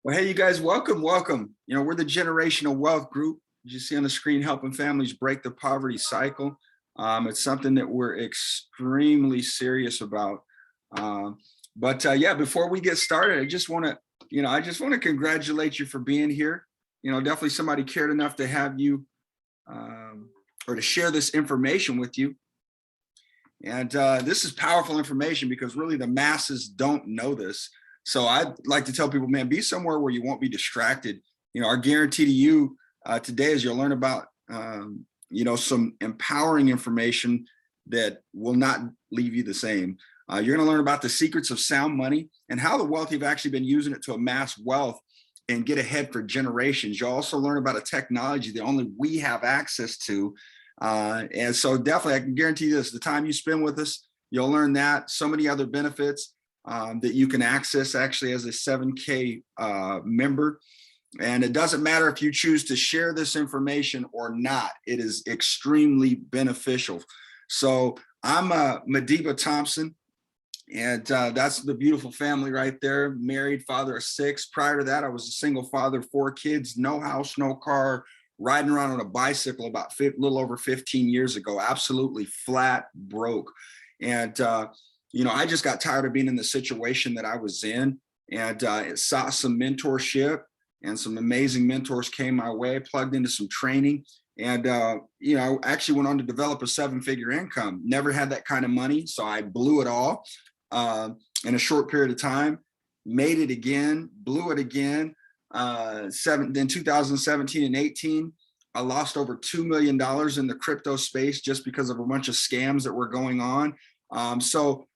Well, hey, you guys, welcome. We're the Generational Wealth Group. As you see on the screen, helping families break the poverty cycle. It's something that we're extremely serious about. But before we get started, I just want to congratulate you for being here. Definitely somebody cared enough to have you or to share this information with you. And this is powerful information because really the masses don't know this. So I'd like to tell people, man, be somewhere where you won't be distracted. Our guarantee to you today is you'll learn about, some empowering information that will not leave you the same. You're going to learn about the secrets of sound money and how the wealthy have actually been using it to amass wealth and get ahead for generations. You'll also learn about a technology that only we have access to. And so definitely, I can guarantee you this, the time you spend with us, you'll learn that, so many other benefits that you can access actually as a 7K member. And it doesn't matter if you choose to share this information or not, it is extremely beneficial. So I'm Madiba Thompson, and that's the beautiful family right there, married, father of 6. Prior to that, I was a single father of 4 kids, no house, no car, riding around on a bicycle about a little over 15 years ago, absolutely flat broke. And I just got tired of being in the situation that I was in, and it sought some mentorship, and some amazing mentors came my way, plugged into some training, and I actually went on to develop a 7-figure income. Never had that kind of money, so I blew it all in a short period of time, made it again, blew it again. Then 2017 and 18, I lost over $2 million in the crypto space just because of a bunch of scams that were going on. So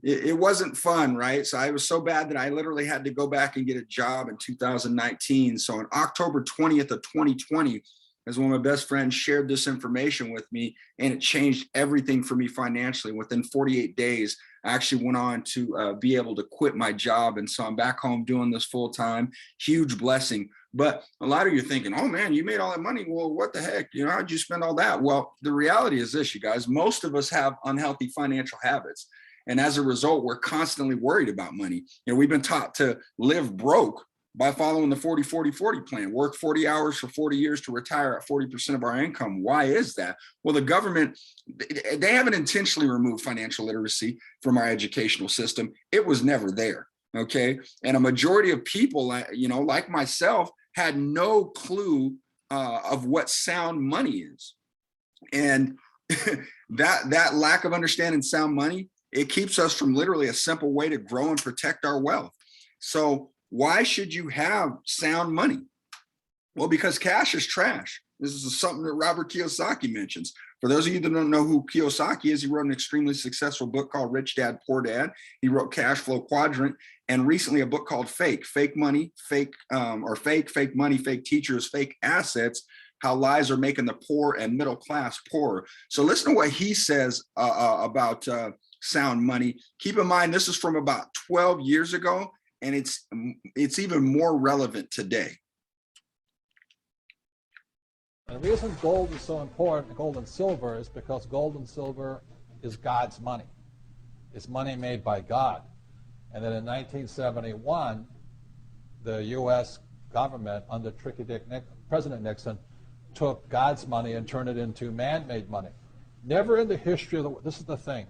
it wasn't fun, right? So I was so bad that I literally had to go back and get a job in 2019. So on October 20th of 2020, as one of my best friends shared this information with me, and it changed everything for me financially. Within 48 days, I actually went on to be able to quit my job. And so I'm back home doing this full time, huge blessing. But a lot of you are thinking, oh man, you made all that money. Well, what the heck? How'd you spend all that? Well, the reality is this, you guys, most of us have unhealthy financial habits. And as a result, we're constantly worried about money. We've been taught to live broke by following the 40-40-40 plan, work 40 hours for 40 years to retire at 40% of our income. Why is that? Well, the government, they haven't intentionally removed financial literacy from our educational system. It was never there, okay? And a majority of people, like myself, had no clue of what sound money is. And that lack of understanding sound money, it keeps us from literally a simple way to grow and protect our wealth. So why should you have sound money? Well, because cash is trash. This is something that Robert Kiyosaki mentions. For those of you that don't know who Kiyosaki is, he wrote an extremely successful book called Rich Dad, Poor Dad. He wrote Cash Flow Quadrant, and recently a book called Fake Money, Fake Money, Fake Teachers, Fake Assets, How Lies Are Making the Poor and Middle Class Poorer. So listen to what he says about sound money. Keep in mind, this is from about 12 years ago, and it's even more relevant today. And the reason gold is so important, gold and silver, is because gold and silver is God's money. It's money made by God. And then in 1971, the U.S. government, under President Nixon, took God's money and turned it into man-made money. Never in the history of the world, this is the thing,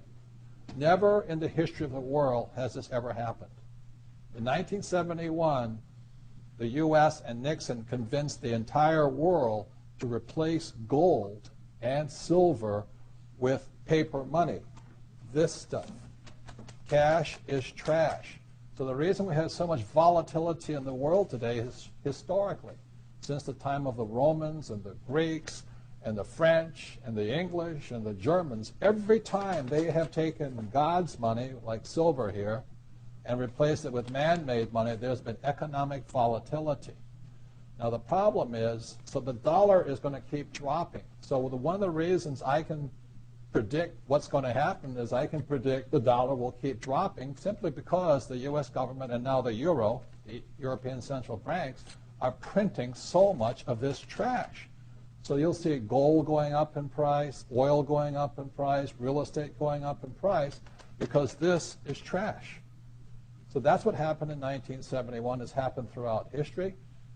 never in the history of the world has this ever happened. In 1971, the U.S. and Nixon convinced the entire world to replace gold and silver with paper money. This stuff. Cash is trash. So the reason we have so much volatility in the world today is historically, since the time of the Romans and the Greeks and the French and the English and the Germans, every time they have taken God's money, like silver here, and replaced it with man-made money, there's been economic volatility. Now the problem is, so the dollar is going to keep dropping. So one of the reasons I can predict what's going to happen is I can predict the dollar will keep dropping simply because the U.S. government and now the euro, the European central banks, are printing so much of this trash. So you'll see gold going up in price, oil going up in price, real estate going up in price, because this is trash. So that's what happened in 1971, has happened throughout history.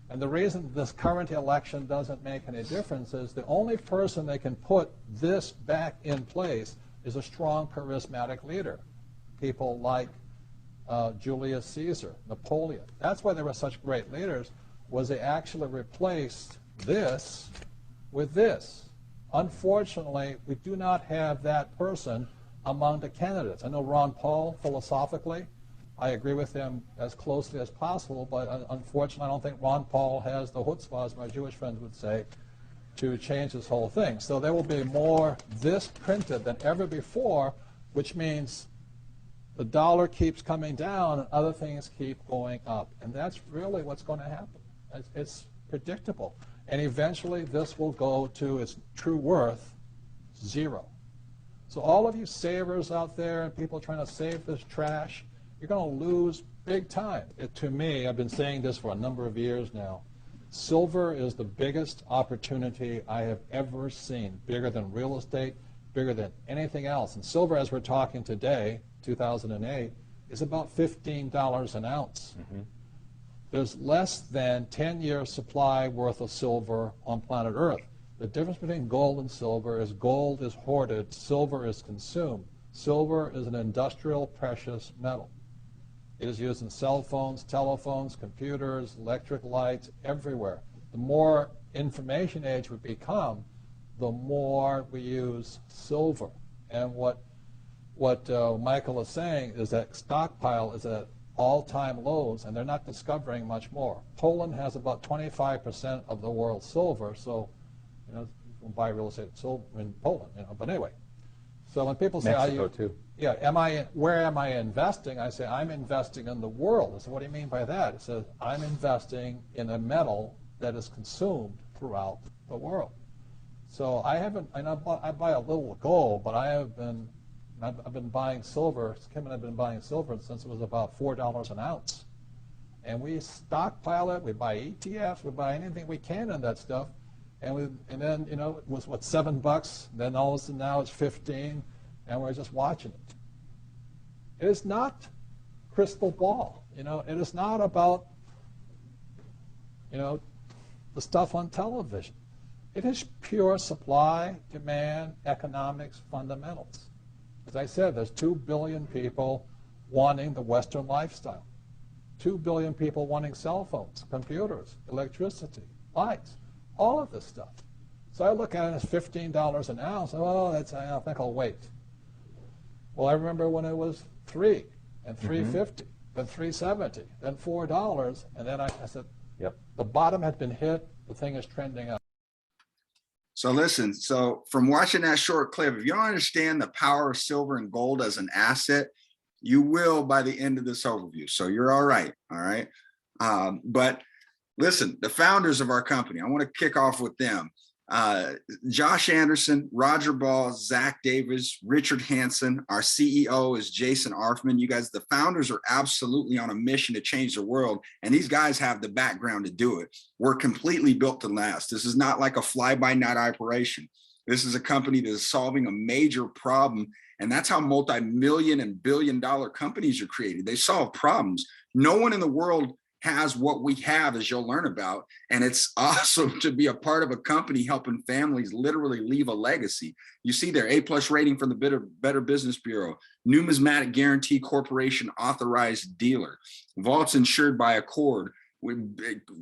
And the reason this current election doesn't make any difference is the only person that can put this back in place is a strong, charismatic leader. People like Julius Caesar, Napoleon. That's why they were such great leaders, was they actually replaced this with this. Unfortunately, we do not have that person among the candidates. I know Ron Paul, philosophically, I agree with him as closely as possible, but unfortunately, I don't think Ron Paul has the chutzpah, as my Jewish friends would say, to change this whole thing. So there will be more this printed than ever before, which means the dollar keeps coming down and other things keep going up. And that's really what's going to happen. It's predictable. And eventually, this will go to its true worth, zero. So all of you savers out there and people trying to save this trash, you're going to lose big time. To me, I've been saying this for a number of years now, silver is the biggest opportunity I have ever seen, bigger than real estate, bigger than anything else. And silver, as we're talking today, 2008, is about $15 an ounce. Mm-hmm. There's less than 10-year supply worth of silver on planet Earth. The difference between gold and silver is gold is hoarded, silver is consumed. Silver is an industrial precious metal. It is used in cell phones, telephones, computers, electric lights, everywhere. The more information age we become, the more we use silver. And what Michael is saying is that stockpile is at all-time lows, and they're not discovering much more. Poland has about 25% of the world's silver, so you can buy real estate silver in Poland. But anyway, so when people say, Mexico too. Yeah, where am I investing? I say, I'm investing in the world. I said, what do you mean by that? It says, I'm investing in a metal that is consumed throughout the world. So I buy a little gold, but I've been buying silver. Kim and I have been buying silver since it was about $4 an ounce. And we stockpile it, we buy ETFs, we buy anything we can in that stuff. And then, it was what, $7, then all of a sudden now it's 15, and we're just watching it. It is not crystal ball, it is not about, the stuff on television. It is pure supply, demand, economics, fundamentals. As I said, there's 2 billion people wanting the Western lifestyle. 2 billion people wanting cell phones, computers, electricity, lights, all of this stuff. So I look at it as $15 an ounce. I think I'll wait. Well, I remember when it was $3 and $3.50, then $3.70, then $4, and then I said, yep, the bottom had been hit. The thing is trending up. So listen, from watching that short clip, if you don't understand the power of silver and gold as an asset, you will by the end of this overview. So you're all right. But listen, the founders of our company, I want to kick off with them. Josh Anderson, Roger Ball, Zach Davis, Richard Hansen. Our CEO is Jason Arfman. You guys, the founders, are absolutely on a mission to change the world, and these guys have the background to do it. We're completely built to last. This is not like a fly-by-night operation. This is a company that is solving a major problem, and that's how multi-million and billion-dollar companies are created. They solve problems. No one in the world has what we have, as you'll learn about. And it's awesome to be a part of a company helping families literally leave a legacy. You see their A+ rating from the Better Business Bureau, Numismatic Guarantee Corporation authorized dealer, vaults insured by Accord.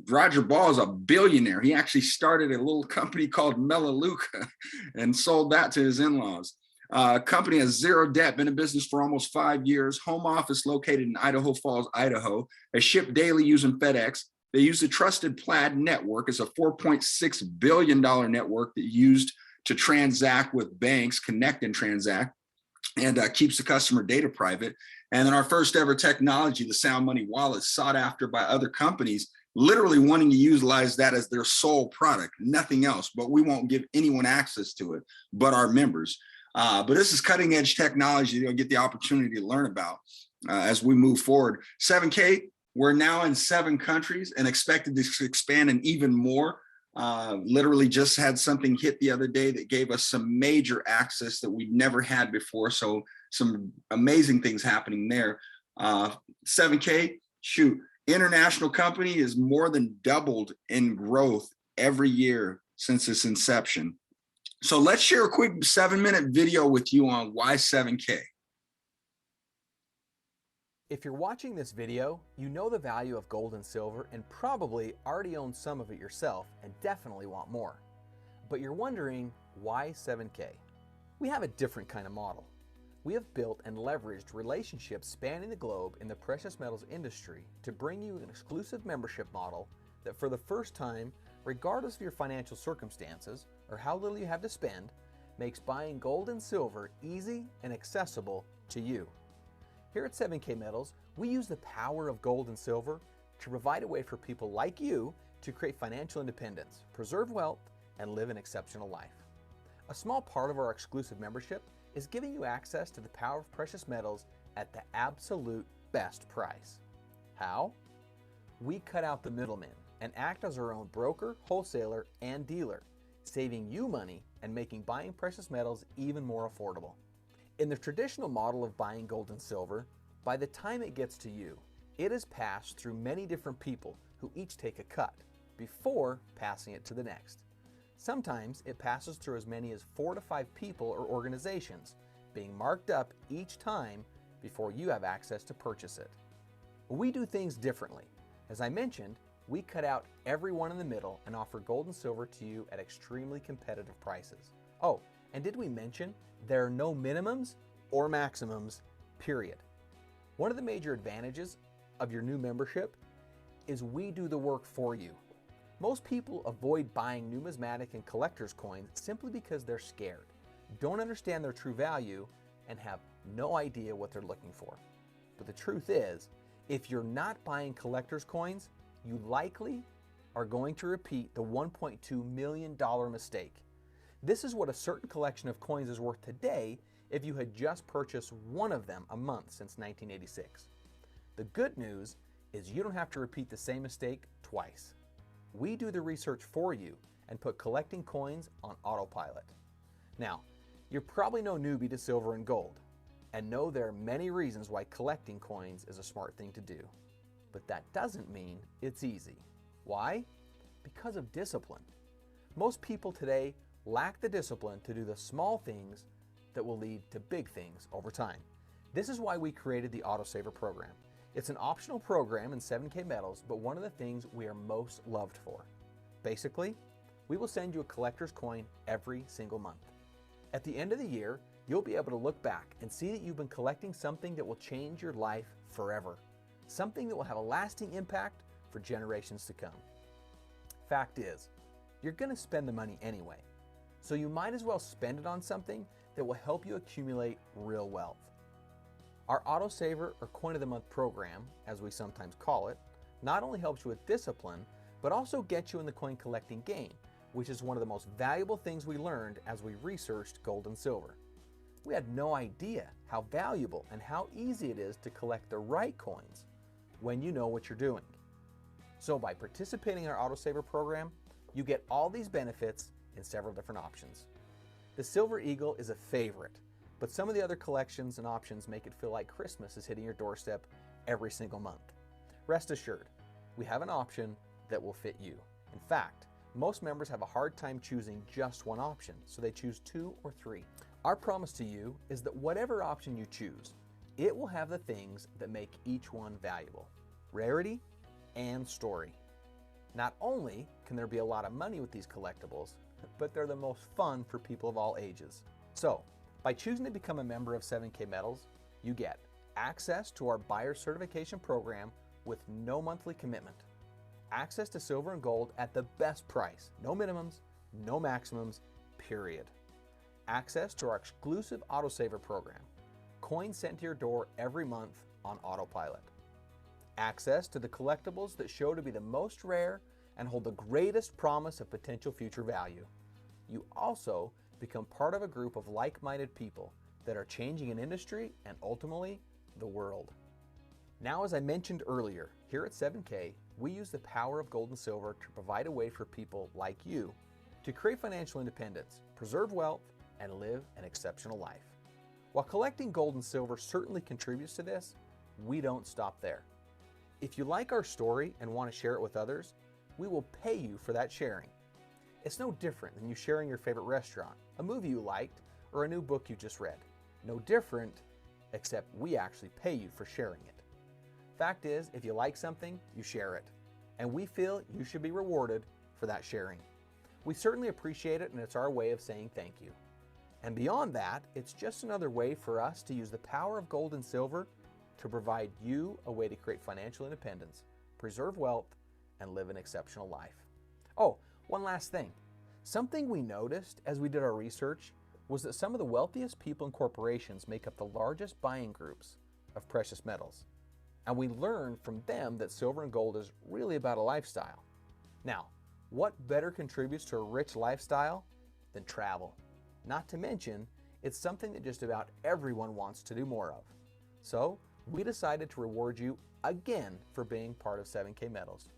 Roger Ball is a billionaire. He actually started a little company called Melaleuca and sold that to his in-laws. Company has zero debt, been in business for almost 5 years, home office located in Idaho Falls, Idaho. They ship daily using FedEx. They use the Trusted Plaid network. It's a $4.6 billion network that used to transact with banks, connect and transact, and keeps the customer data private. And then our first ever technology, the Sound Money Wallet, sought after by other companies, literally wanting to utilize that as their sole product, nothing else. But we won't give anyone access to it but our members. But this is cutting edge technology you'll get the opportunity to learn about as we move forward. 7K, we're now in 7 countries and expected to expand in even more. Literally just had something hit the other day that gave us some major access that we'd never had before. So some amazing things happening there. 7K, shoot, international company is more than doubled in growth every year since its inception. So let's share a quick 7-minute video with you on why 7K. If you're watching this video, you know the value of gold and silver and probably already own some of it yourself and definitely want more. But you're wondering, why 7K? We have a different kind of model. We have built and leveraged relationships spanning the globe in the precious metals industry to bring you an exclusive membership model that for the first time, regardless of your financial circumstances or how little you have to spend, makes buying gold and silver easy and accessible to you. Here at 7K Metals, we use the power of gold and silver to provide a way for people like you to create financial independence, preserve wealth, and live an exceptional life. A small part of our exclusive membership is giving you access to the power of precious metals at the absolute best price. How? We cut out the middleman and act as our own broker, wholesaler, and dealer, saving you money and making buying precious metals even more affordable. In the traditional model of buying gold and silver, by the time it gets to you, it is passed through many different people who each take a cut before passing it to the next. Sometimes it passes through as many as 4 to 5 people or organizations, being marked up each time before you have access to purchase it. We do things differently. As I mentioned, we cut out everyone in the middle and offer gold and silver to you at extremely competitive prices. Oh, and did we mention there are no minimums or maximums, period. One of the major advantages of your new membership is we do the work for you. Most people avoid buying numismatic and collector's coins simply because they're scared, don't understand their true value, and have no idea what they're looking for. But the truth is, if you're not buying collector's coins, you likely are going to repeat the $1.2 million mistake. This is what a certain collection of coins is worth today if you had just purchased one of them a month since 1986. The good news is you don't have to repeat the same mistake twice. We do the research for you and put collecting coins on autopilot. Now, you're probably no newbie to silver and gold and know there are many reasons why collecting coins is a smart thing to do. But that doesn't mean it's easy. Why? Because of discipline. Most people today lack the discipline to do the small things that will lead to big things over time. This is why we created the Autosaver program. It's an optional program in 7K Metals, but one of the things we are most loved for. Basically, we will send you a collector's coin every single month. At the end of the year, you'll be able to look back and see that you've been collecting something that will change your life forever. Something that will have a lasting impact for generations to come. Fact is, you're going to spend the money anyway, so you might as well spend it on something that will help you accumulate real wealth. Our Autosaver or Coin of the Month program, as we sometimes call it, not only helps you with discipline, but also gets you in the coin collecting game, which is one of the most valuable things we learned as we researched gold and silver. We had no idea how valuable and how easy it is to collect the right coins when you know what you're doing. So by participating in our Autosaver program, you get all these benefits in several different options. The Silver Eagle is a favorite, but some of the other collections and options make it feel like Christmas is hitting your doorstep every single month. Rest assured, we have an option that will fit you. In fact, most members have a hard time choosing just one option, so they choose 2 or 3. Our promise to you is that whatever option you choose, it will have the things that make each one valuable: rarity and story. Not only can there be a lot of money with these collectibles, but they're the most fun for people of all ages. So, by choosing to become a member of 7K Metals, you get access to our buyer certification program with no monthly commitment, access to silver and gold at the best price, no minimums, no maximums, period. Access to our exclusive Autosaver program, coins sent to your door every month on autopilot. Access to the collectibles that show to be the most rare and hold the greatest promise of potential future value. You also become part of a group of like-minded people that are changing an industry and ultimately the world. Now, as I mentioned earlier, here at 7K, we use the power of gold and silver to provide a way for people like you to create financial independence, preserve wealth, and live an exceptional life. While collecting gold and silver certainly contributes to this, we don't stop there. If you like our story and want to share it with others, we will pay you for that sharing. It's no different than you sharing your favorite restaurant, a movie you liked, or a new book you just read. No different, except we actually pay you for sharing it. Fact is, if you like something, you share it. And we feel you should be rewarded for that sharing. We certainly appreciate it, and it's our way of saying thank you. And beyond that, it's just another way for us to use the power of gold and silver to provide you a way to create financial independence, preserve wealth, and live an exceptional life. Oh, one last thing. Something we noticed as we did our research was that some of the wealthiest people and corporations make up the largest buying groups of precious metals. And we learned from them that silver and gold is really about a lifestyle. Now, what better contributes to a rich lifestyle than travel? Not to mention, it's something that just about everyone wants to do more of. So, we decided to reward you again for being part of 7K Metals.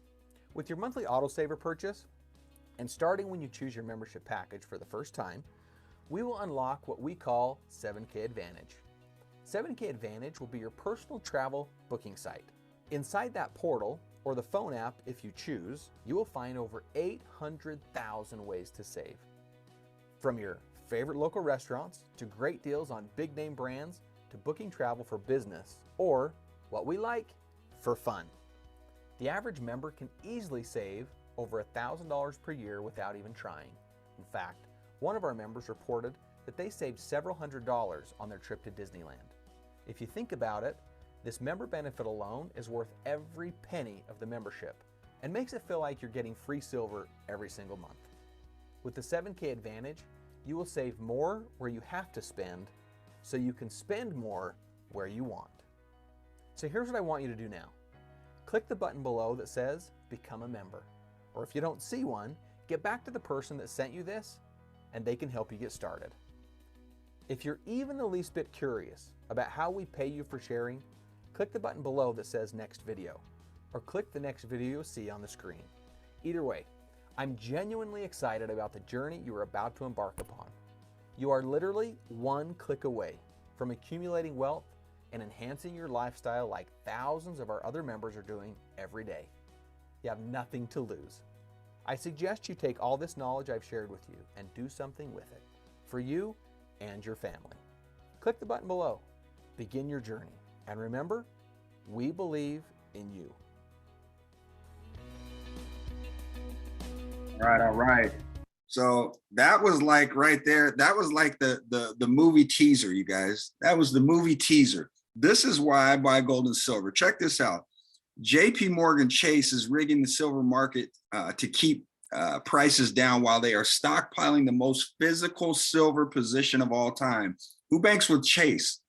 With your monthly autosaver purchase, and starting when you choose your membership package for the first time, we will unlock what we call 7K Advantage. 7K Advantage will be your personal travel booking site. Inside that portal, or the phone app if you choose, you will find over 800,000 ways to save. From your favorite local restaurants, to great deals on big name brands, to booking travel for business, or what we like, for fun. The average member can easily save over $1,000 per year without even trying. In fact, one of our members reported that they saved several $100s on their trip to Disneyland. If you think about it, this member benefit alone is worth every penny of the membership and makes it feel like you're getting free silver every single month. With the 7K Advantage, you will save more where you have to spend so you can spend more where you want. So here's what I want you to do now. Click the button below that says Become a Member. Or if you don't see one, get back to the person that sent you this and they can help you get started. If you're even the least bit curious about how we pay you for sharing, click the button below that says Next Video, or click the next video you'll see on the screen. Either way, I'm genuinely excited about the journey you are about to embark upon. You are literally one click away from accumulating wealth and enhancing your lifestyle like thousands of our other members are doing every day. You have nothing to lose. I suggest you take all this knowledge I've shared with you and do something with it for you and your family. Click the button below. Begin your journey. And remember, we believe in you. All right. So that was like right there. That was like the movie teaser, you guys. That was the movie teaser. This is why I buy gold and silver. Check this out. JP Morgan Chase is rigging the silver market to keep prices down while they are stockpiling the most physical silver position of all time. Who banks with Chase?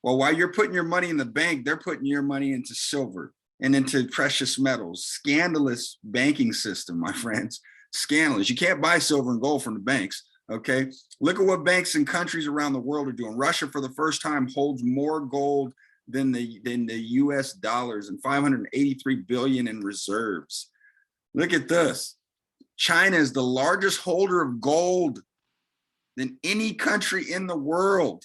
Well, while you're putting your money in the bank, they're putting your money into silver and into precious metals. Scandalous banking system, my friends. Scandalous. You can't buy silver and gold from the banks. Okay. Look at what banks in countries around the world are doing. Russia, for the first time, holds more gold than the US dollars and 583 billion in reserves. Look at this. China is the largest holder of gold than any country in the world.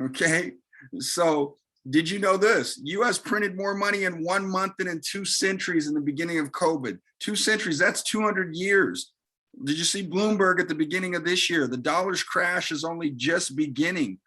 Okay. So did you know this? US printed more money in 1 month than in 2 centuries in the beginning of COVID. 2 centuries, that's 200 years. Did you see Bloomberg at the beginning of this year? The dollar's crash is only just beginning.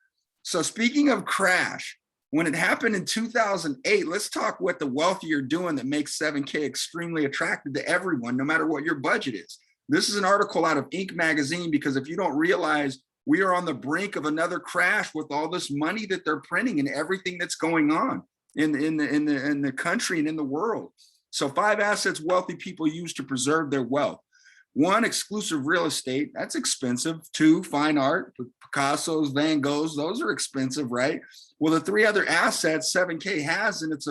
So speaking of crash, when it happened in 2008, let's talk what the wealthy are doing that makes 7K extremely attractive to everyone, no matter what your budget is. This is an article out of Inc. magazine, because if you don't realize, we are on the brink of another crash with all this money that they're printing and everything that's going on in the country and in the world. So 5 assets wealthy people use to preserve their wealth. 1, exclusive real estate. That's expensive. 2, fine art. Picasso's, Van Gogh's. Those are expensive, right? Well, the 3 other assets 7K has, and it's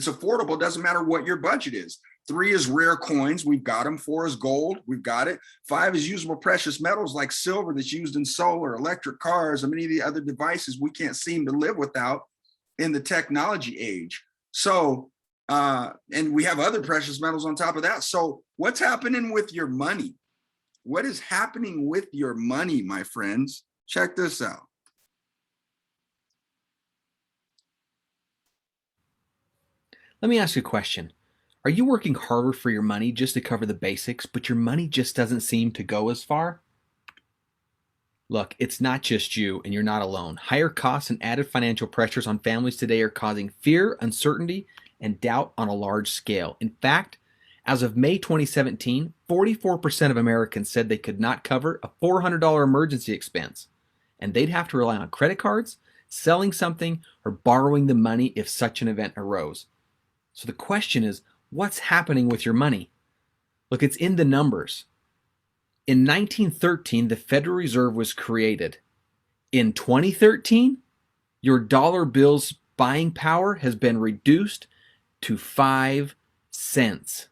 affordable. It doesn't matter what your budget is. 3 is rare coins. We've got them. 4 is gold. We've got it. 5 is usable precious metals like silver that's used in solar, electric cars, and many of the other devices we can't seem to live without in the technology age. So, and we have other precious metals on top of that. So what's happening with your money? What is happening with your money, my friends? Check this out. Let me ask you a question. Are you working harder for your money just to cover the basics, but your money just doesn't seem to go as far? Look, it's not just you, and you're not alone. Higher costs and added financial pressures on families today are causing fear, uncertainty, and doubt on a large scale. In fact, as of May 2017, 44% of Americans said they could not cover a $400 emergency expense, and they'd have to rely on credit cards, selling something, or borrowing the money if such an event arose. So the question is, what's happening with your money? Look, it's in the numbers. In 1913, the Federal Reserve was created. In 2013, your dollar bill's buying power has been reduced to 5 cents.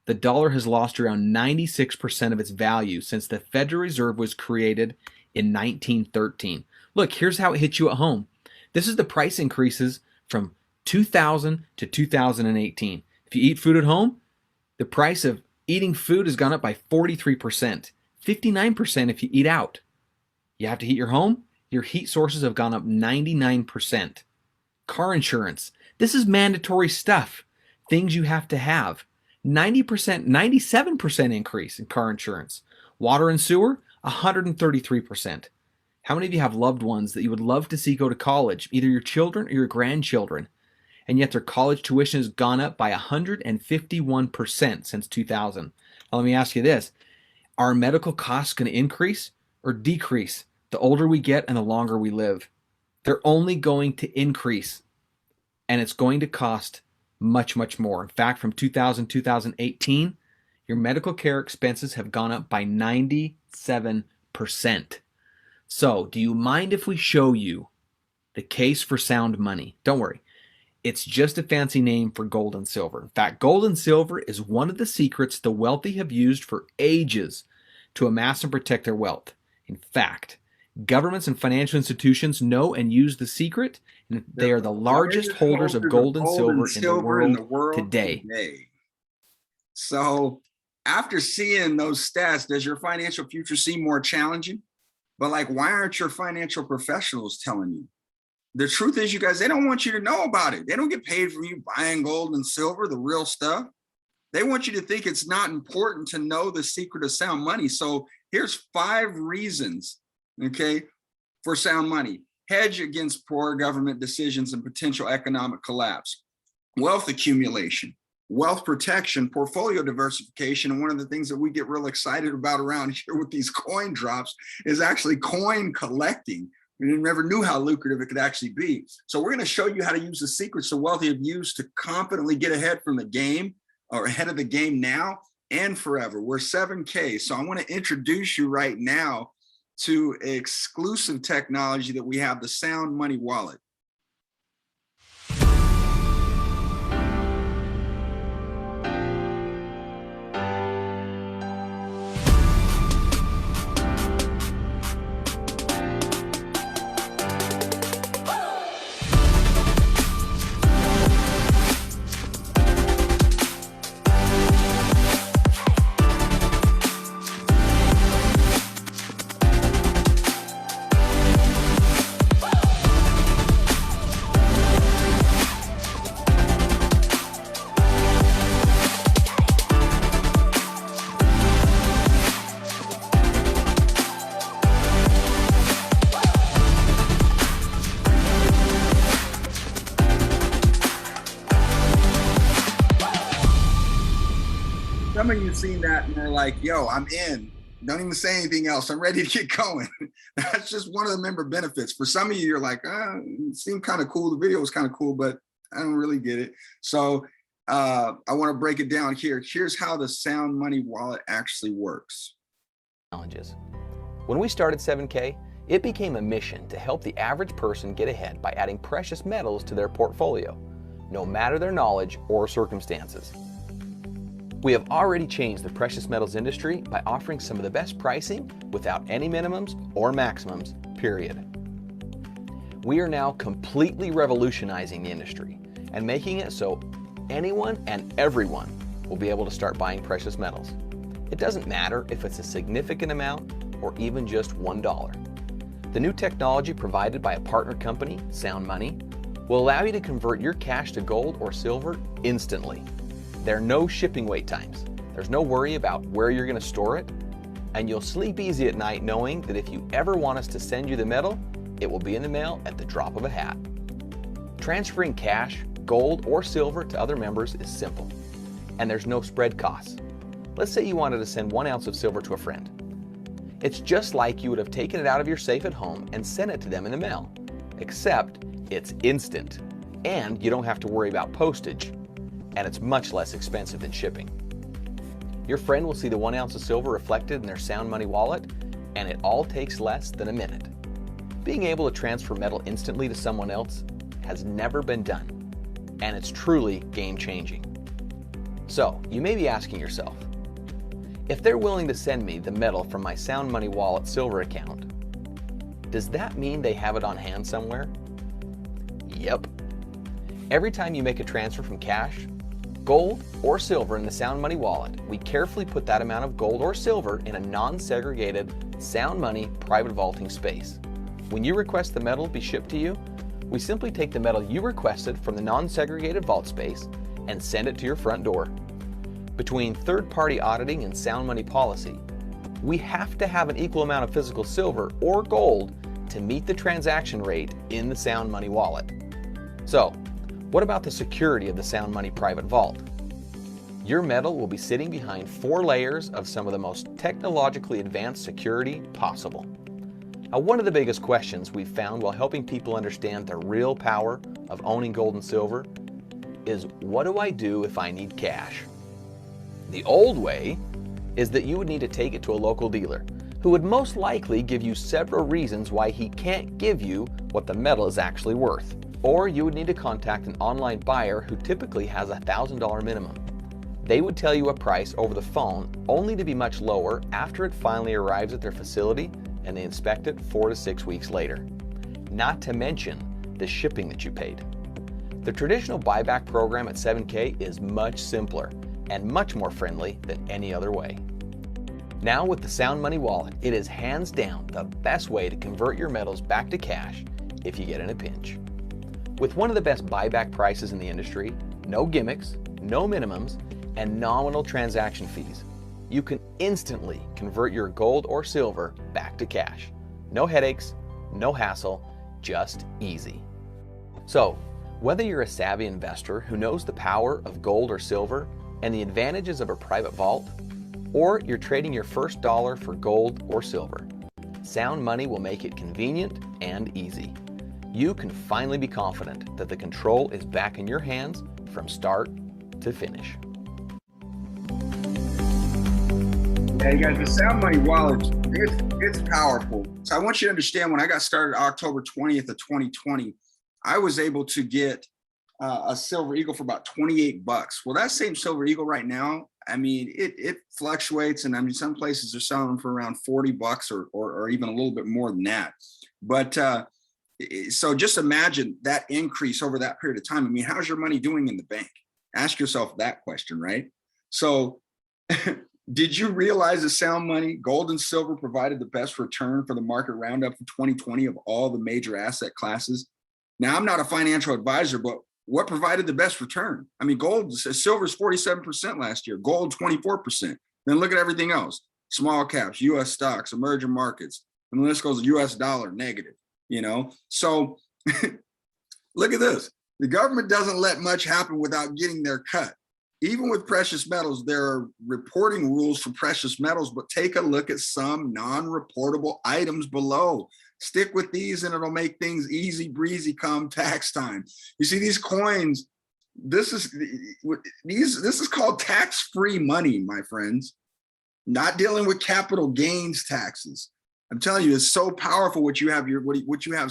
The dollar has lost around 96% of its value since the Federal Reserve was created in 1913. Look, here's how it hits you at home. This is the price increases from 2000 to 2018. If you eat food at home, the price of eating food has gone up by 43%, 59% if you eat out. You have to heat your home, your heat sources have gone up 99%. Car insurance, this is mandatory stuff, things you have to have. 90%, 97% increase in car insurance. Water and sewer, 133%. How many of you have loved ones that you would love to see go to college, either your children or your grandchildren, and yet their college tuition has gone up by 151% since 2000? Now let me ask you this. Are medical costs going to increase or decrease the older we get and the longer we live? They're only going to increase, and it's going to cost much, much more. In fact, from 2018, your medical care expenses have gone up by 97%. So, do you mind if we show you the case for sound money? Don't worry. It's just a fancy name for gold and silver. In fact, gold and silver is one of the secrets the wealthy have used for ages to amass and protect their wealth. In fact, governments and financial institutions know and use the secret, and they are the largest holders of gold and silver in the world today. So, after seeing those stats, does your financial future seem more challenging? But like, why aren't your financial professionals telling you? The truth is, you guys, they don't want you to know about it. They don't get paid for you buying gold and silver, the real stuff. They want you to think it's not important to know the secret of sound money. So here's 5 reasons, okay, for sound money. Hedge against poor government decisions and potential economic collapse. Wealth accumulation, wealth protection, portfolio diversification. And one of the things that we get real excited about around here with these coin drops is actually coin collecting. We never knew how lucrative it could actually be. So we're going to show you how to use the secrets the wealthy have used to confidently get ahead from the game, or ahead of the game now and forever. We're 7K. So I want to introduce you right now to exclusive technology that we have, the Sound Money Wallet. Some of you seen that and they're like, yo, I'm in. Don't even say anything else. I'm ready to get going. That's just one of the member benefits. For some of you, you're like, it seemed kind of cool. The video was kind of cool, but I don't really get it. So I want to break it down here. Here's how the Sound Money Wallet actually works. Challenges. When we started 7K, it became a mission to help the average person get ahead by adding precious metals to their portfolio, no matter their knowledge or circumstances. We have already changed the precious metals industry by offering some of the best pricing without any minimums or maximums, period. We are now completely revolutionizing the industry and making it so anyone and everyone will be able to start buying precious metals. It doesn't matter if it's a significant amount or even just $1. The new technology provided by a partner company, Sound Money, will allow you to convert your cash to gold or silver instantly. There are no shipping wait times. There's no worry about where you're going to store it, and you'll sleep easy at night knowing that if you ever want us to send you the metal, it will be in the mail at the drop of a hat. Transferring cash, gold, or silver to other members is simple, and there's no spread costs. Let's say you wanted to send 1 ounce of silver to a friend. It's just like you would have taken it out of your safe at home and sent it to them in the mail, except it's instant, and you don't have to worry about postage, and it's much less expensive than shipping. Your friend will see the 1 ounce of silver reflected in their Sound Money wallet, and it all takes less than a minute. Being able to transfer metal instantly to someone else has never been done, and it's truly game-changing. So, you may be asking yourself, if they're willing to send me the metal from my Sound Money wallet silver account, does that mean they have it on hand somewhere? Yep. Every time you make a transfer from cash, gold, or silver in the Sound Money wallet, we carefully put that amount of gold or silver in a non-segregated Sound Money private vaulting space. When you request the metal be shipped to you, we simply take the metal you requested from the non-segregated vault space and send it to your front door. Between third-party auditing and Sound Money policy, we have to have an equal amount of physical silver or gold to meet the transaction rate in the Sound Money wallet. So, what about the security of the Sound Money private vault? Your metal will be sitting behind 4 layers of some of the most technologically advanced security possible. Now, one of the biggest questions we've found while helping people understand the real power of owning gold and silver is, what do I do if I need cash? The old way is that you would need to take it to a local dealer who would most likely give you several reasons why he can't give you what the metal is actually worth. Or you would need to contact an online buyer who typically has a $1,000 minimum. They would tell you a price over the phone only to be much lower after it finally arrives at their facility and they inspect it 4 to 6 weeks later. Not to mention the shipping that you paid. The traditional buyback program at 7K is much simpler and much more friendly than any other way. Now with the Sound Money wallet, it is hands down the best way to convert your metals back to cash if you get in a pinch. With one of the best buyback prices in the industry, no gimmicks, no minimums, and nominal transaction fees, you can instantly convert your gold or silver back to cash. No headaches, no hassle, just easy. So, whether you're a savvy investor who knows the power of gold or silver and the advantages of a private vault, or you're trading your first dollar for gold or silver, Sound Money will make it convenient and easy. You can finally be confident that the control is back in your hands from start to finish. Yeah, you guys, the Sound Money wallet, it's powerful. So I want you to understand, when I got started October 20th of 2020, I was able to get a Silver Eagle for about 28 bucks. Well, that same Silver Eagle right now, I mean, it fluctuates, and I mean, some places are selling them for around 40 bucks or even a little bit more than that. But so just imagine that increase over that period of time. I mean, how's your money doing in the bank? Ask yourself that question, right? So did you realize that Sound Money, gold and silver, provided the best return for the market roundup for 2020 of all the major asset classes? Now, I'm not a financial advisor, but what provided the best return? I mean, silver's 47% last year, gold 24%. Then look at everything else: small caps, US stocks, emerging markets, and the list goes US dollar negative, you know? So look at this. The government doesn't let much happen without getting their cut. Even with precious metals, there are reporting rules for precious metals, but take a look at some non-reportable items below. Stick with these and it'll make things easy breezy come tax time. You see these coins, this is called tax-free money, my friends. Not dealing with capital gains taxes. I'm telling you, it's so powerful what you have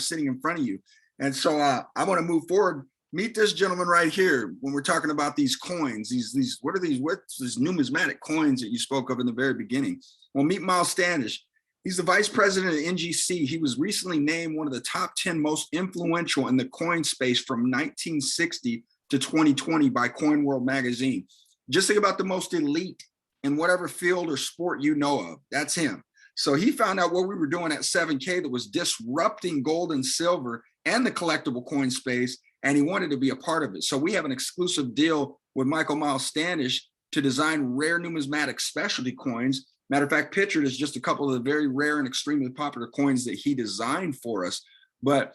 sitting in front of you. And so I want to move forward. Meet this gentleman right here when we're talking about these coins. What's these numismatic coins that you spoke of in the very beginning? Well, meet Miles Standish. He's the vice president of NGC. He was recently named one of the top 10 most influential in the coin space from 1960 to 2020 by Coin World magazine. Just think about the most elite in whatever field or sport you know of. That's him. So he found out what we were doing at 7K that was disrupting gold and silver and the collectible coin space. and he wanted to be a part of it. So we have an exclusive deal with Michael Miles Standish to design rare numismatic specialty coins. Matter of fact, pictured is just a couple of the very rare and extremely popular coins that he designed for us. But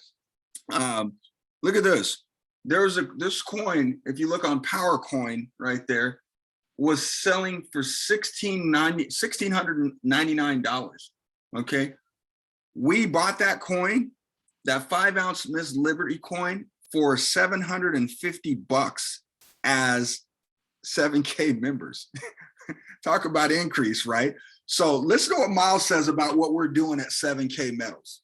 look at this. This coin, if you look on PowerCoin right there, was selling for $1,699. Okay. We bought that coin, that 5-ounce Miss Liberty coin, for $750 as 7K members. Talk about increase, right? So listen to what Miles says about what we're doing at 7K Metals.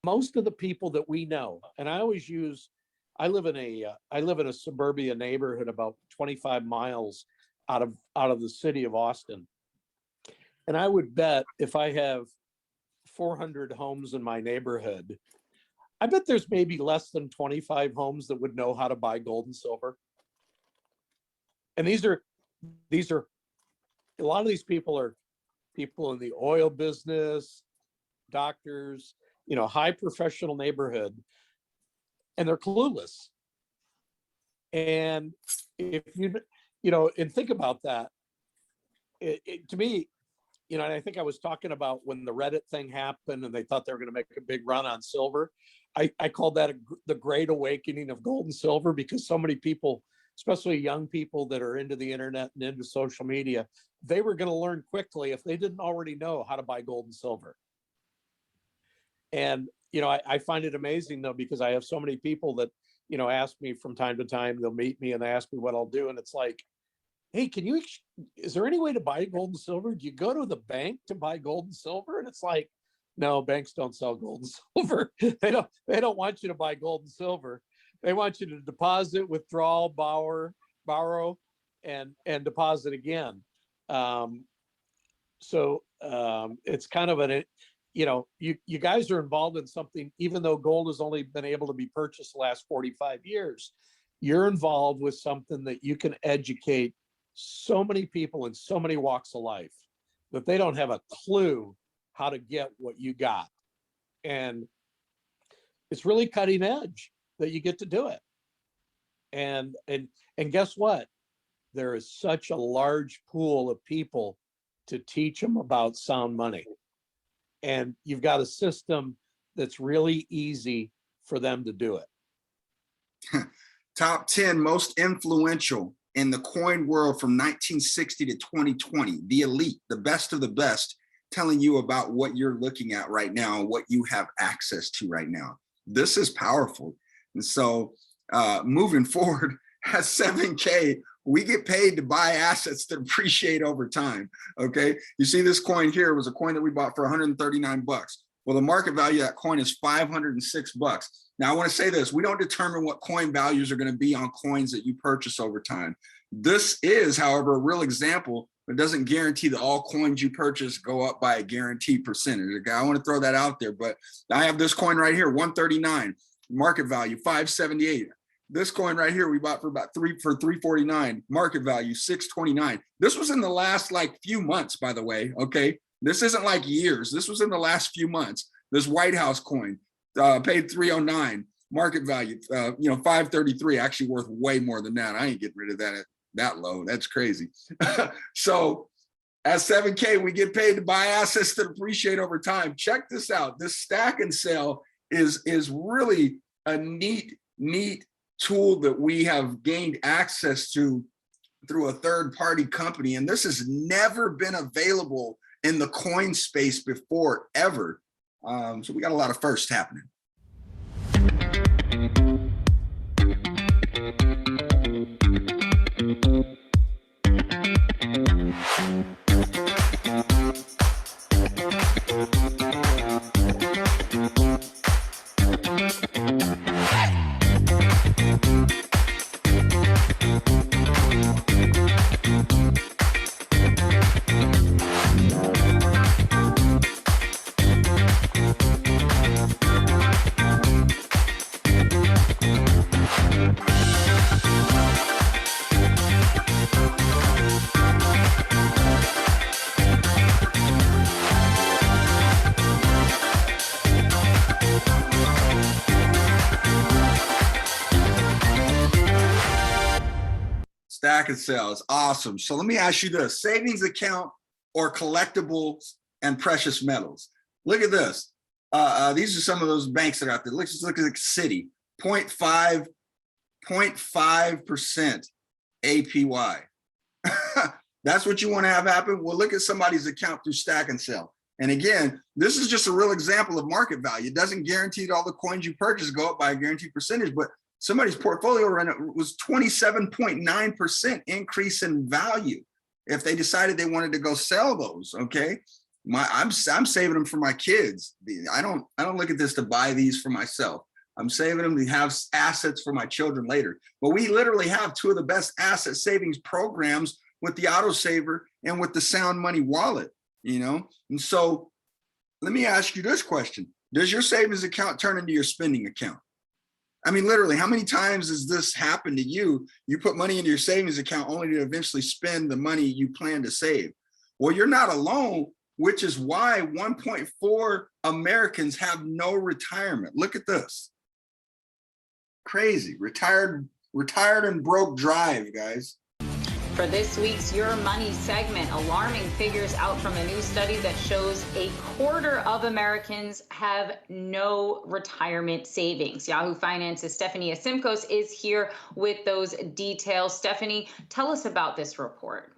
Most of the people that we know, and I live in a suburbia neighborhood about 25 miles out of the city of Austin. And I would bet if I have 400 homes in my neighborhood, I bet there's maybe less than 25 homes that would know how to buy gold and silver. And these are a lot of these people are people in the oil business, doctors, high professional neighborhood, and they're clueless. And if and think about that, to me, and I think I was talking about when the Reddit thing happened and they thought they were going to make a big run on silver. I called that the great awakening of gold and silver, because so many people, especially young people that are into the internet and into social media, they were going to learn quickly if they didn't already know how to buy gold and silver. And, I find it amazing though, because I have so many people that, ask me from time to time, they'll meet me and they ask me what I'll do. And it's like, hey, is there any way to buy gold and silver? Do you go to the bank to buy gold and silver? And it's like, no, banks don't sell gold and silver. They don't want you to buy gold and silver. They want you to deposit, withdraw, borrow, and deposit again. So it's kind of you guys are involved in something, even though gold has only been able to be purchased the last 45 years, you're involved with something that you can educate so many people in so many walks of life that they don't have a clue how to get what you got. And it's really cutting edge that you get to do it. And guess what? There is such a large pool of people to teach them about sound money. And you've got a system that's really easy for them to do it. Top 10 most influential in the coin world from 1960 to 2020, the elite, the best of the best, telling you about what you're looking at right now, what you have access to right now. This is powerful. And so moving forward, at 7K, we get paid to buy assets that appreciate over time. Okay. You see this coin here was a coin that we bought for 139 bucks. Well, the market value of that coin is 506 bucks. Now I want to say this, we don't determine what coin values are going to be on coins that you purchase over time. This is, however, a real example, but doesn't guarantee that all coins you purchase go up by a guaranteed percentage. I want to throw that out there, but I have this coin right here, 139, market value 578. This coin right here we bought for about $349, market value 629. This was in the last few months, by the way. Okay, this isn't like years. This was in the last few months. This White House coin paid $309, market value 533. Actually worth way more than that. I ain't getting rid of that at that low. That's crazy. So at 7K, we get paid to buy assets that appreciate over time. Check this out. This stack and sell is really a neat tool that we have gained access to through a third-party company. And this has never been available in the coin space before, ever. So we got a lot of firsts happening. Stack and sales. Awesome. So let me ask you this: savings account or collectibles and precious metals? Look at this. These are some of those banks that are out there. Let's just look at Citi, 0.5% APY. That's what you want to have happen? Well, look at somebody's account through Stack and Sell. And again, this is just a real example of market value. It doesn't guarantee that all the coins you purchase go up by a guaranteed percentage, but somebody's portfolio right now was 27.9% increase in value if they decided they wanted to go sell those. Okay, I'm saving them for my kids. I don't look at this to buy these for myself. I'm saving them to have assets for my children later. But we literally have two of the best asset savings programs with the autosaver and with the Sound Money wallet, you know? And so let me ask you this question. Does your savings account turn into your spending account? I mean, literally, how many times has this happened to you? You put money into your savings account only to eventually spend the money you plan to save. Well, you're not alone, which is why 1.4 Americans have no retirement. Look at this. Crazy. Retired and broke drive, guys. For this week's Your Money segment, alarming figures out from a new study that shows a quarter of Americans have no retirement savings. Yahoo Finance's Stephanie Asimkos is here with those details. Stephanie, tell us about this report.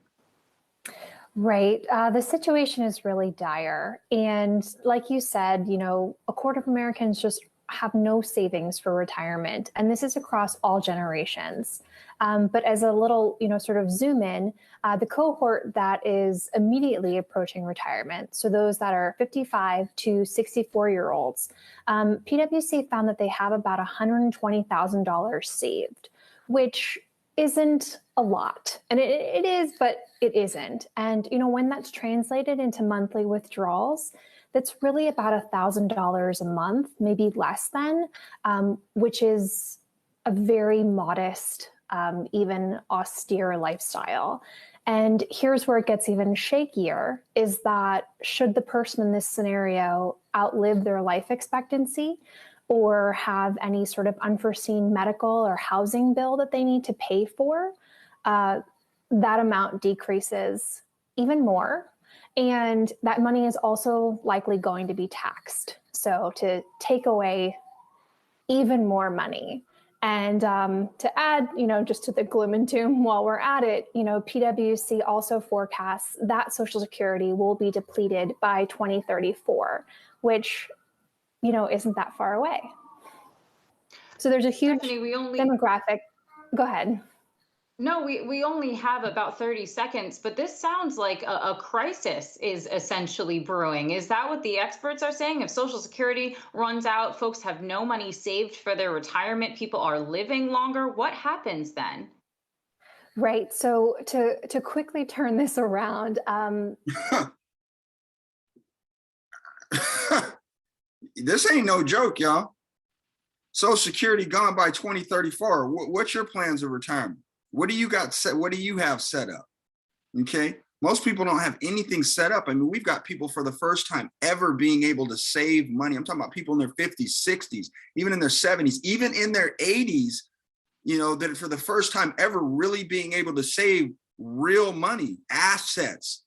Right. The situation is really dire. And like you said, you know, a quarter of Americans just have no savings for retirement. And this is across all generations. But as a little, you know, sort of zoom in, the cohort that is immediately approaching retirement, so those that are 55 to 64-year-olds, PwC found that they have about $120,000 saved, which isn't a lot. And it is, but it isn't. And, you know, when that's translated into monthly withdrawals, that's really about $1,000 a month, maybe less than, which is a very modest, even austere lifestyle. And here's where it gets even shakier, is that should the person in this scenario outlive their life expectancy or have any sort of unforeseen medical or housing bill that they need to pay for, that amount decreases even more. And that money is also likely going to be taxed. So to take away even more money. And to add, you know, just to the gloom and doom while we're at it, you know, PwC also forecasts that Social Security will be depleted by 2034, which, you know, isn't that far away. So there's a huge demographic. Go ahead. No, we only have about 30 seconds, but this sounds like a crisis is essentially brewing. Is that what the experts are saying? If Social Security runs out, folks have no money saved for their retirement, people are living longer, what happens then? Right. So to quickly turn this around, this ain't no joke, y'all. Social Security gone by 2034. What's your plans of retirement? What do you got set? What do you have set up? Okay. Most people don't have anything set up. I mean, we've got people for the first time ever being able to save money. I'm talking about people in their 50s, 60s, even in their 70s, even in their 80s, you know, that for the first time ever really being able to save real money, assets,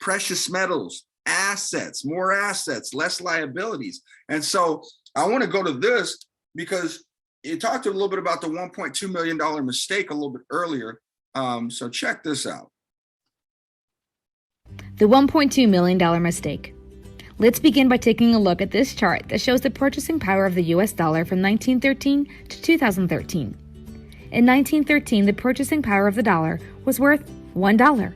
precious metals, assets, more assets, less liabilities. And so I want to go to this because you talked a little bit about the $1.2 million mistake a little bit earlier. So check this out. The $1.2 million mistake. Let's begin by taking a look at this chart that shows the purchasing power of the US dollar from 1913 to 2013. In 1913, the purchasing power of the dollar was worth $1.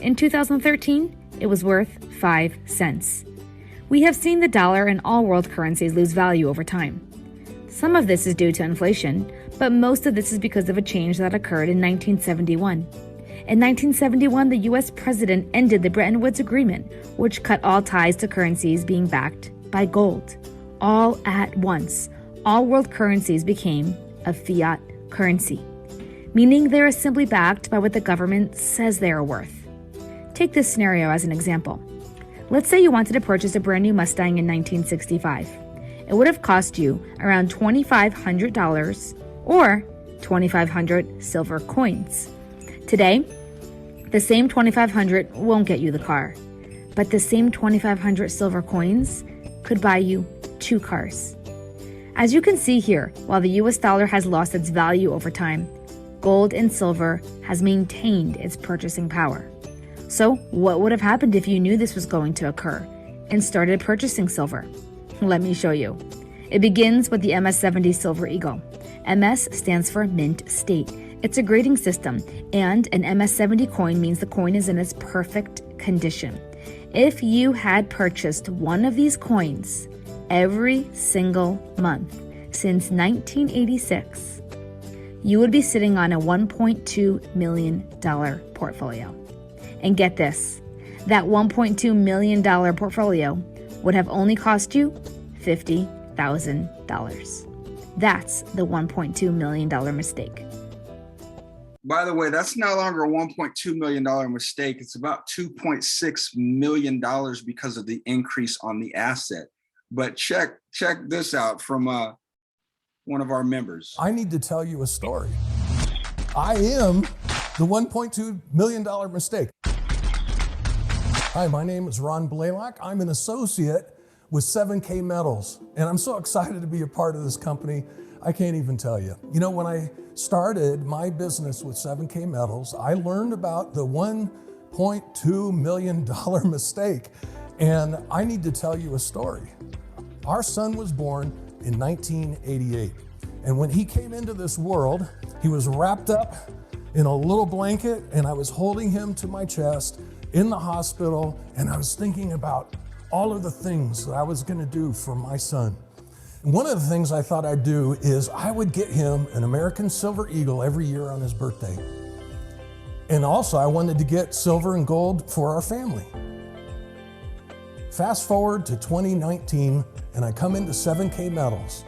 In 2013, it was worth 5 cents. We have seen the dollar and all world currencies lose value over time. Some of this is due to inflation, but most of this is because of a change that occurred in 1971. In 1971, the U.S. president ended the Bretton Woods Agreement, which cut all ties to currencies being backed by gold. All at once, all world currencies became a fiat currency, meaning they are simply backed by what the government says they are worth. Take this scenario as an example. Let's say you wanted to purchase a brand new Mustang in 1965. It would have cost you around $2,500 or 2,500 silver coins. Today, the same 2,500 won't get you the car, but the same 2,500 silver coins could buy you 2 cars. As you can see here, while the US dollar has lost its value over time, gold and silver has maintained its purchasing power. So what would have happened if you knew this was going to occur and started purchasing silver? Let me show you. It begins with the MS-70 Silver Eagle. MS stands for Mint State. It's a grading system, and an MS-70 coin means the coin is in its perfect condition. If you had purchased one of these coins every single month since 1986, you would be sitting on a $1.2 million portfolio. And get this, that $1.2 million portfolio would have only cost you $50,000. That's the $1.2 million mistake. By the way, that's no longer a $1.2 million mistake. It's about $2.6 million because of the increase on the asset. But check this out from one of our members. I need to tell you a story. I am the $1.2 million mistake. Hi, my name is Ron Blaylock. I'm an associate with 7K Metals, and I'm so excited to be a part of this company. I can't even tell you. You know, when I started my business with 7K Metals, I learned about the $1.2 million mistake, and I need to tell you a story. Our son was born in 1988, and when he came into this world, he was wrapped up in a little blanket, and I was holding him to my chest in the hospital, and I was thinking about all of the things that I was gonna do for my son. And one of the things I thought I'd do is I would get him an American Silver Eagle every year on his birthday. And also I wanted to get silver and gold for our family. Fast forward to 2019, and I come into 7K Metals.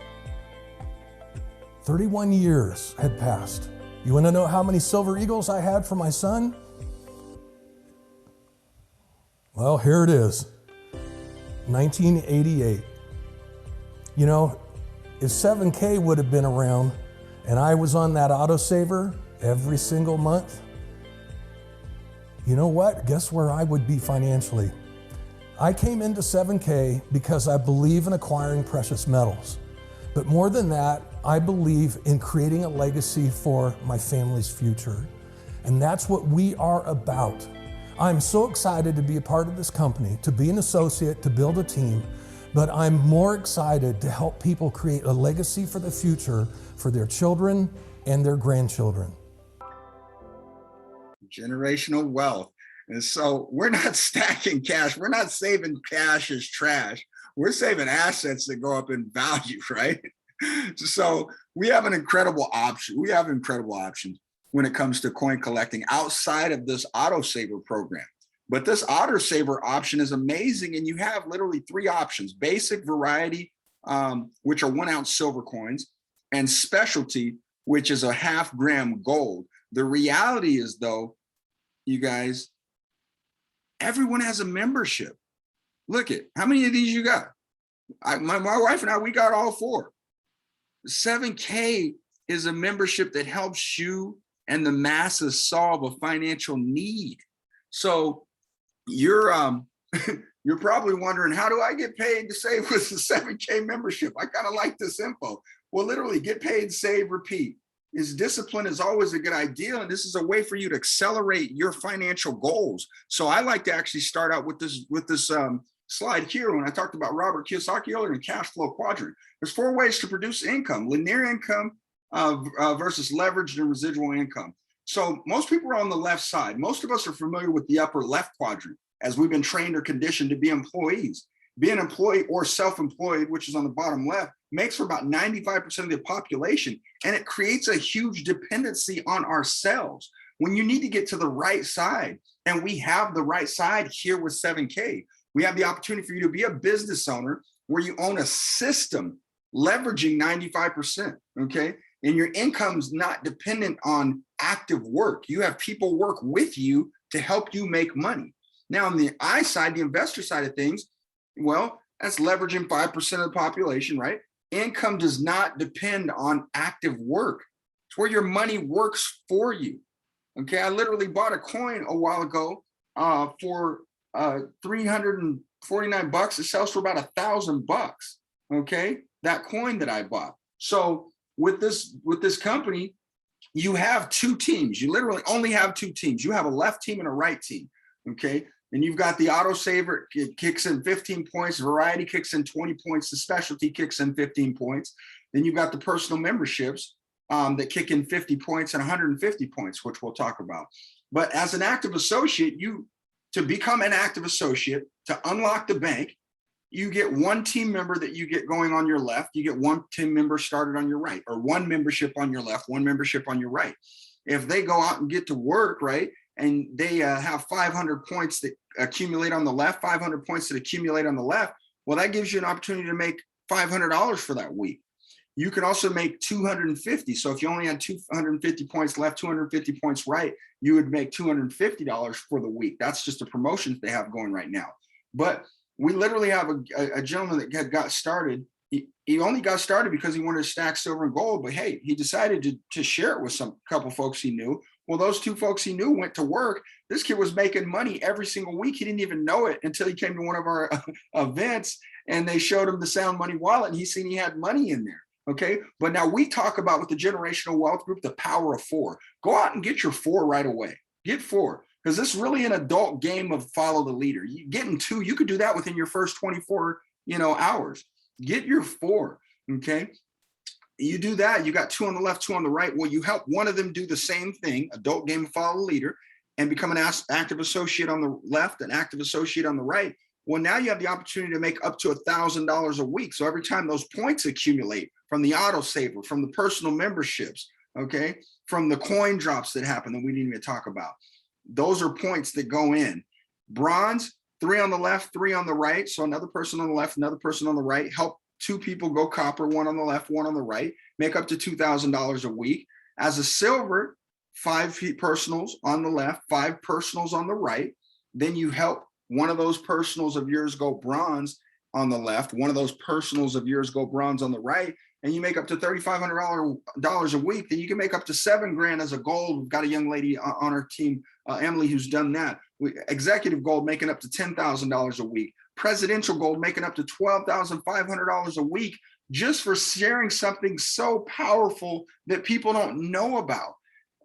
31 years had passed. You wanna know how many Silver Eagles I had for my son? Well, here it is, 1988. You know, if 7K would have been around and I was on that autosaver every single month, you know what? Guess where I would be financially? I came into 7K because I believe in acquiring precious metals. But more than that, I believe in creating a legacy for my family's future. And that's what we are about. I'm so excited to be a part of this company, to be an associate, to build a team, but I'm more excited to help people create a legacy for the future for their children and their grandchildren. Generational wealth. And so we're not stacking cash. We're not saving cash as trash. We're saving assets that go up in value, right? So we have an incredible option. We have incredible options when it comes to coin collecting outside of this autosaver program. But this autosaver option is amazing, and you have literally 3 options: basic, variety, which are 1 ounce silver coins, and specialty, which is a ½ gram gold. The reality is, though, you guys, everyone has a membership. Look at how many of these you got. My wife and I, we got all 4. 7K is a membership that helps you and the masses solve a financial need. So you're probably wondering, how do I get paid to save with the 7K membership? I kind of like this info. Well, literally, get paid, save, repeat. Discipline is always a good idea, and this is a way for you to accelerate your financial goals. So I like to actually start out with this slide here when I talked about Robert Kiyosaki earlier and cash flow quadrant. There's 4 ways to produce income: linear income versus leveraged and residual income. So most people are on the left side. Most of us are familiar with the upper left quadrant, as we've been trained or conditioned to be employees. Being employed or self-employed, which is on the bottom left, makes for about 95% of the population, and it creates a huge dependency on ourselves. When you need to get to the right side, and we have the right side here with 7K, we have the opportunity for you to be a business owner where you own a system leveraging 95%, okay? And your income's not dependent on active work. You have people work with you to help you make money. Now, on the I side, the investor side of things, well, that's leveraging 5% of the population, right? Income does not depend on active work. It's where your money works for you. Okay, I literally bought a coin a while ago for 349 bucks. It sells for about $1,000. Okay, that coin that I bought. So with this company, you have two teams. You literally only have two teams. You have a left team and a right team. Okay, and you've got the auto saver, it kicks in 15 points, variety kicks in 20 points, the specialty kicks in 15 points. Then you've got the personal memberships that kick in 50 points and 150 points, which we'll talk about. But as an active associate, to become an active associate, to unlock the bank, you get one team member that you get going on your left, you get one team member started on your right, or one membership on your left, one membership on your right. If they go out and get to work, right, and they have 500 points that accumulate on the left, 500 points that accumulate on the left, well, that gives you an opportunity to make $500 for that week. You can also make 250. So if you only had 250 points left, 250 points right, you would make $250 for the week. That's just the promotions they have going right now. But we literally have a gentleman that had got started. He only got started because he wanted to stack silver and gold, but hey, he decided to share it with some couple folks he knew. Well, those two folks he knew went to work. This kid was making money every single week. He didn't even know it until he came to one of our events and they showed him the Sound Money wallet and he seen he had money in there. Okay, but now we talk about with the Generational Wealth Group, the power of 4. Go out and get your 4 right away. Get 4, because this is really an adult game of follow the leader. You getting 2, you could do that within your first 24, hours. Get your 4. Okay, you do that. You got 2 on the left, 2 on the right. Well, you help one of them do the same thing, adult game of follow the leader, and become an active associate on the left, an active associate on the right. Well, now you have the opportunity to make up to $1,000 a week. So every time those points accumulate from the auto saver, from the personal memberships, okay, from the coin drops that happen that we didn't even talk about, those are points that go in. Bronze, 3 on the left, 3 on the right. So another person on the left, another person on the right, help 2 people go copper, 1 on the left, 1 on the right, make up to $2,000 a week. As a silver, 5 personals on the left, 5 personals on the right. Then you help one of those personals of yours go bronze on the left, one of those personals of yours go bronze on the right, and you make up to $3,500 a week. Then you can make up to $7 grand as a gold. We've got a young lady on our team, Emily, who's done that. Executive gold making up to $10,000 a week. Presidential gold making up to $12,500 a week, just for sharing something so powerful that people don't know about.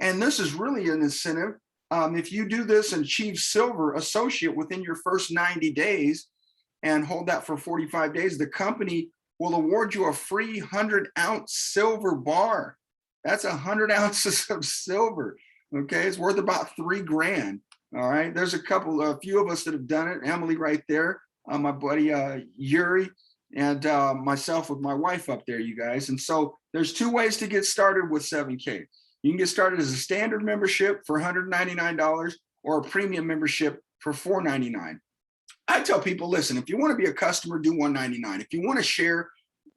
And this is really an incentive. If you do this and achieve silver associate within your first 90 days and hold that for 45 days, the company will award you a free 100-ounce silver bar. That's 100 ounces of silver. Okay, it's worth about $3 grand. All right, there's a few of us that have done it. Emily right there, my buddy Yuri, and myself with my wife up there, you guys. And so there's 2 ways to get started with 7K. You can get started as a standard membership for $199 or a premium membership for $499. I tell people, listen, if you want to be a customer, do $199. If you want to share,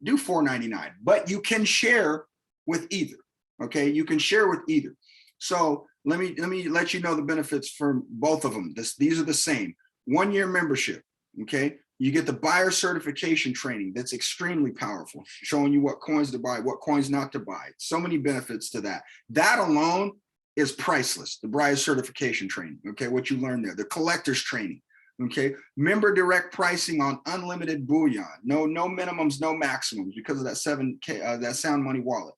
do $499. But you can share with either. Okay, you can share with either. So let me let you know the benefits for both of them. These are the same. 1-year membership. Okay, you get the buyer certification training. That's extremely powerful, showing you what coins to buy, what coins not to buy. So many benefits to that. That alone is priceless. The buyer certification training. Okay, what you learn there. The collector's training. Okay, member direct pricing on unlimited bullion. No minimums, no maximums because of that 7K, that Sound Money wallet.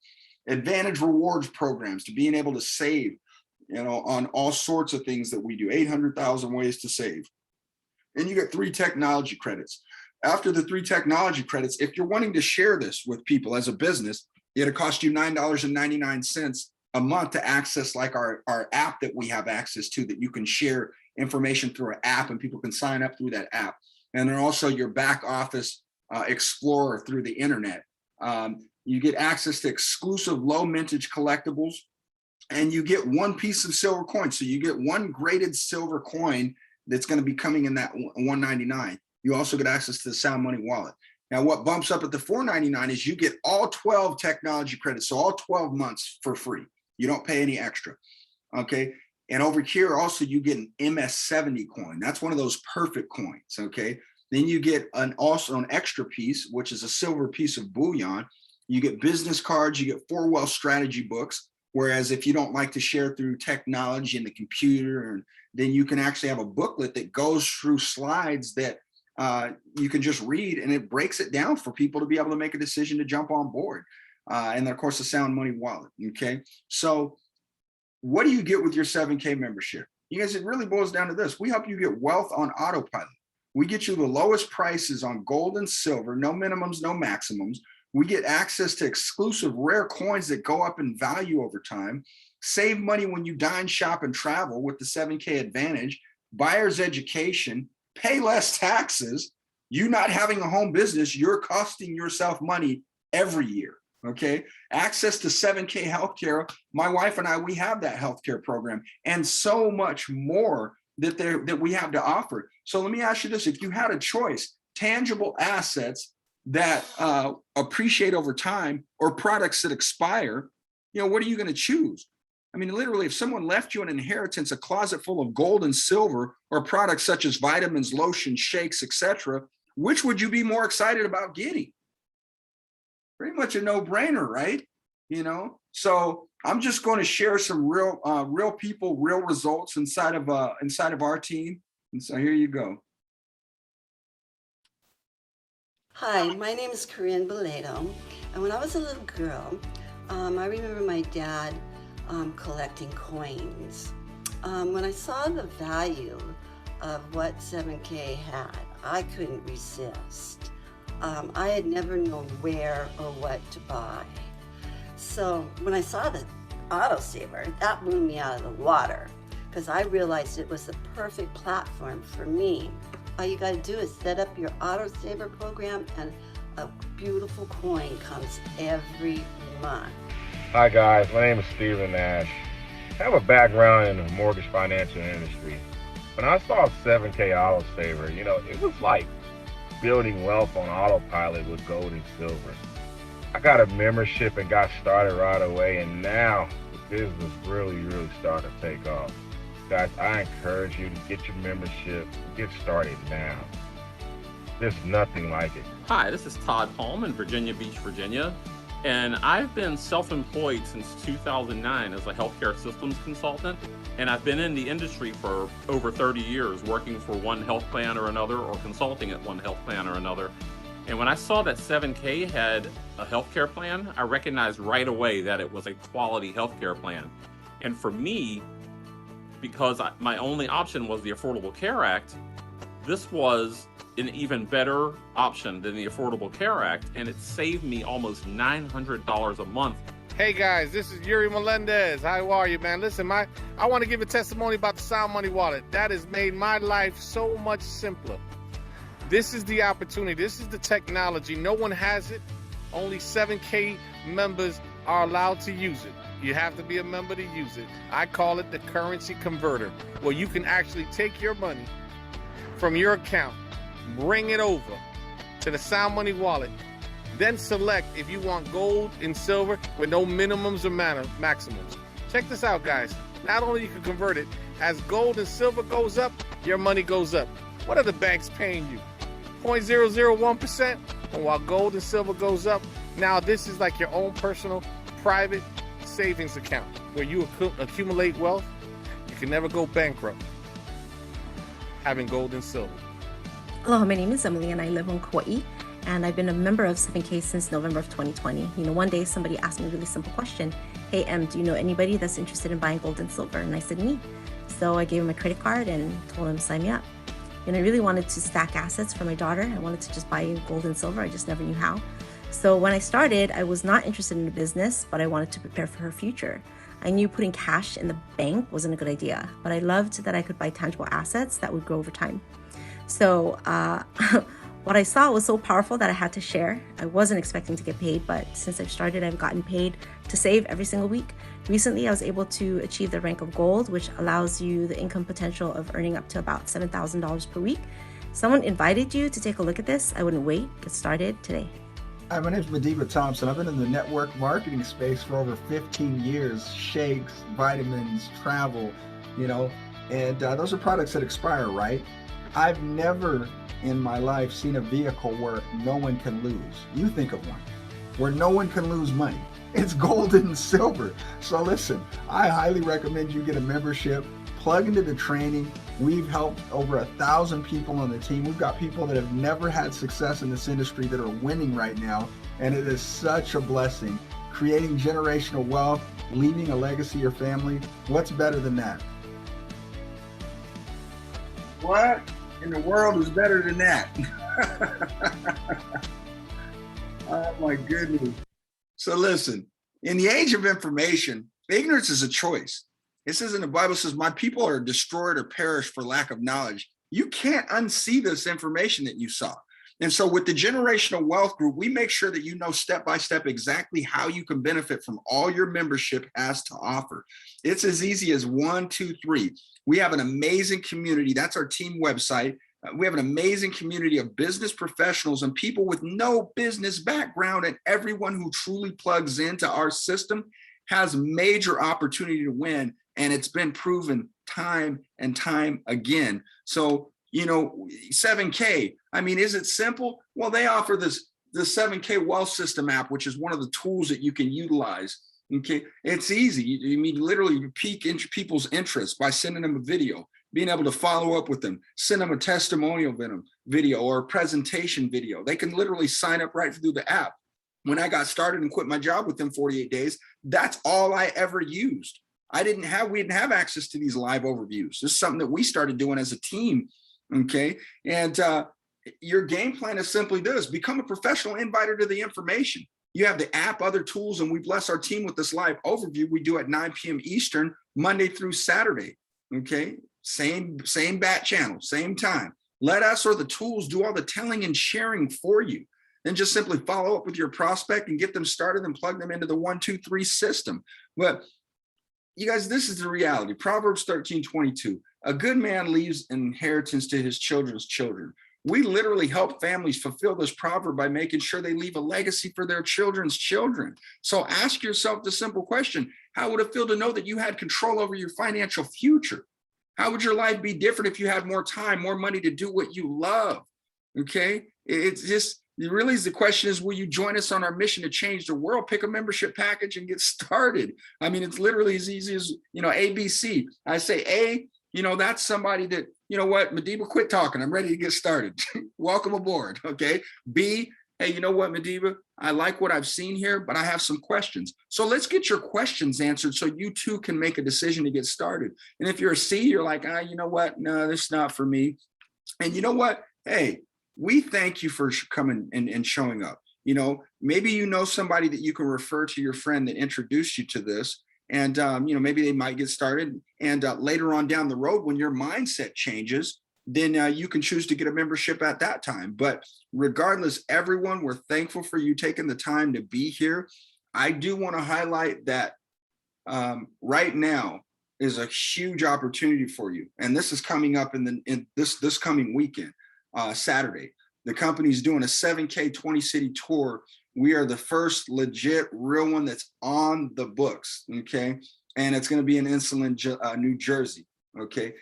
Advantage rewards programs to being able to save, on all sorts of things that we do. 800,000 ways to save. And you get 3 technology credits. After the 3 technology credits, if you're wanting to share this with people as a business, it'll cost you $9.99 a month to access like our app that we have access to, that you can share information through our app and people can sign up through that app. And then also your back office explorer through the internet. You get access to exclusive low mintage collectibles, and you get 1 piece of silver coin. So you get 1 graded silver coin that's going to be coming in that $199. You also get access to the Sound Money wallet. Now, what bumps up at the $499 is you get all 12 technology credits, so all 12 months for free. You don't pay any extra. Okay. And over here, also, you get an MS70 coin. That's one of those perfect coins. Okay. Then you get also an extra piece, which is a silver piece of bullion. You get business cards. You get 4 wealth strategy books. Whereas if you don't like to share through technology and the computer, then you can actually have a booklet that goes through slides that you can just read, and it breaks it down for people to be able to make a decision to jump on board. And then of course the Sound Money wallet. Okay. So what do you get with your 7K membership? You guys, it really boils down to this. We help you get wealth on autopilot. We get you the lowest prices on gold and silver, no minimums, no maximums. We get access to exclusive rare coins that go up in value over time. Save money when you dine, shop, and travel with the 7K Advantage. Buyer's education. Pay less taxes. You not having a home business, you're costing yourself money every year. Okay. Access to 7K healthcare. My wife and I, we have that healthcare program, and so much more that we have to offer. So let me ask you this: if you had a choice, tangible assets that appreciate over time or products that expire, what are you going to choose? I mean, literally, if someone left you an inheritance, a closet full of gold and silver, or products such as vitamins, lotions, shakes, etc., which would you be more excited about getting? Pretty much a no-brainer, right? So I'm just going to share some real people, real results inside of our team. And so here you go. Hi, my name is Corinne Boleto, and when I was a little girl, I remember my dad collecting coins. When I saw the value of what 7K had, I couldn't resist. I had never known where or what to buy. So when I saw the autosaver, that blew me out of the water, because I realized it was the perfect platform for me. All you gotta do is set up your autosaver program, and a beautiful coin comes every month. Hi guys, my name is Steven Nash. I have a background in the mortgage financial industry. When I saw 7K autosaver, it was like building wealth on autopilot with gold and silver. I got a membership and got started right away, and now the business really started to take off. Guys, I encourage you to get your membership, get started now. There's nothing like it. Hi, this is Todd Palm in Virginia Beach, Virginia, and I've been self-employed since 2009 as a healthcare systems consultant, and I've been in the industry for over 30 years, working for one health plan or another, or consulting at one health plan or another. And when I saw that 7K had a healthcare plan, I recognized right away that it was a quality healthcare plan. And for me, because my only option was the Affordable Care Act, this was an even better option than the Affordable Care Act, and it saved me almost $900 a month. Hey guys, this is Yuri Melendez. How are you, man? Listen, I want to give a testimony about the Sound Money wallet. That has made my life so much simpler. This is the opportunity. This is the technology. No one has it. Only 7K members are allowed to use it. You have to be a member to use it. I call it the currency converter, where you can actually take your money from your account, bring it over to the Sound Money wallet, then select if you want gold and silver with no minimums or maximums. Check this out, guys. Not only you can convert it, as gold and silver goes up, your money goes up. What are the banks paying you? 0.001%? And while gold and silver goes up, now this is like your own personal private savings account where you accumulate wealth. You can never go bankrupt having gold and silver. Hello, my name is Emily and I live in Kauai, and I've been a member of 7K since November of 2020. One day somebody asked me a really simple question. Hey, do you know anybody that's interested in buying gold and silver? And I said, me. So I gave him my credit card and told him to sign me up. And I really wanted to stack assets for my daughter. I wanted to just buy gold and silver. I just never knew how. So when I started, I was not interested in the business, but I wanted to prepare for her future. I knew putting cash in the bank wasn't a good idea, but I loved that I could buy tangible assets that would grow over time. So what I saw was so powerful that I had to share. I wasn't expecting to get paid, but since I've started, I've gotten paid to save every single week. Recently, I was able to achieve the rank of gold, which allows you the income potential of earning up to about $7,000 per week. Someone invited you to take a look at this. I wouldn't wait. Get started today. Hi, my name is Madiba Thompson. I've been in the network marketing space for over 15 years. Shakes, vitamins, travel, and those are products that expire, right? I've never in my life seen a vehicle where no one can lose. You think of one, where no one can lose money. It's gold and silver. So listen, I highly recommend you get a membership, plug into the training. We've helped over 1,000 people on the team. We've got people that have never had success in this industry that are winning right now. And it is such a blessing. Creating generational wealth, leaving a legacy to your family. What's better than that? What in the world is better than that? Oh my goodness. So listen, in the age of information, ignorance is a choice. It says in the Bible, says, my people are destroyed or perish for lack of knowledge. You can't unsee this information that you saw. And so with the Generational Wealth Group, we make sure that you know step-by-step exactly how you can benefit from all your membership has to offer. It's as easy as 1, 2, 3. We have an amazing community. That's our team website. We have an amazing community of business professionals and people with no business background, and everyone who truly plugs into our system has major opportunity to win. And it's been proven time and time again. So, you know, 7K, I mean, is it simple? Well, they offer the 7K Wealth System app, which is one of the tools that you can utilize. Okay, it's easy. You mean literally pique people's interest by sending them a video, being able to follow up with them, send them a testimonial video or a presentation video. They can literally sign up right through the app. When I got started and quit my job within 48 days, that's all I ever used. We didn't have access to these live overviews. This is something that we started doing as a team. Okay. And your game plan is simply this: become a professional inviter to the information. You have the app, other tools, and we bless our team with this live overview we do at 9 p.m. Eastern, Monday through Saturday. Okay. Same bat channel, same time. Let us or the tools do all the telling and sharing for you. Then just simply follow up with your prospect and get them started and plug them into the 1, 2, 3 system. But you guys, this is the reality. Proverbs 13:22. A good man leaves inheritance to his children's children. We literally help families fulfill this proverb by making sure they leave a legacy for their children's children. So ask yourself the simple question: how would it feel to know that you had control over your financial future? How would your life be different if you had more time, more money to do what you love? Okay, it's just, really, the question is, will you join us on our mission to change the world? Pick a membership package and get started. I mean, it's literally as easy as, ABC. I say A, that's somebody that, you know what, Madiba, quit talking. I'm ready to get started. Welcome aboard. Okay. B, hey, you know what, Madiba, I like what I've seen here, but I have some questions. So let's get your questions answered so you too can make a decision to get started. And if you're a C, you're like, you know what? No, this is not for me. And you know what? Hey, we thank you for coming and showing up. Maybe somebody that you can refer to your friend that introduced you to this. And, maybe they might get started. And later on down the road, when your mindset changes, then you can choose to get a membership at that time. But regardless, everyone, we're thankful for you taking the time to be here. I do want to highlight that right now is a huge opportunity for you. And this is coming up in this coming weekend. Saturday. The company's doing a 7K 20 city tour. We are the first legit real one that's on the books. Okay. And it's going to be in Insulan, New Jersey. Okay.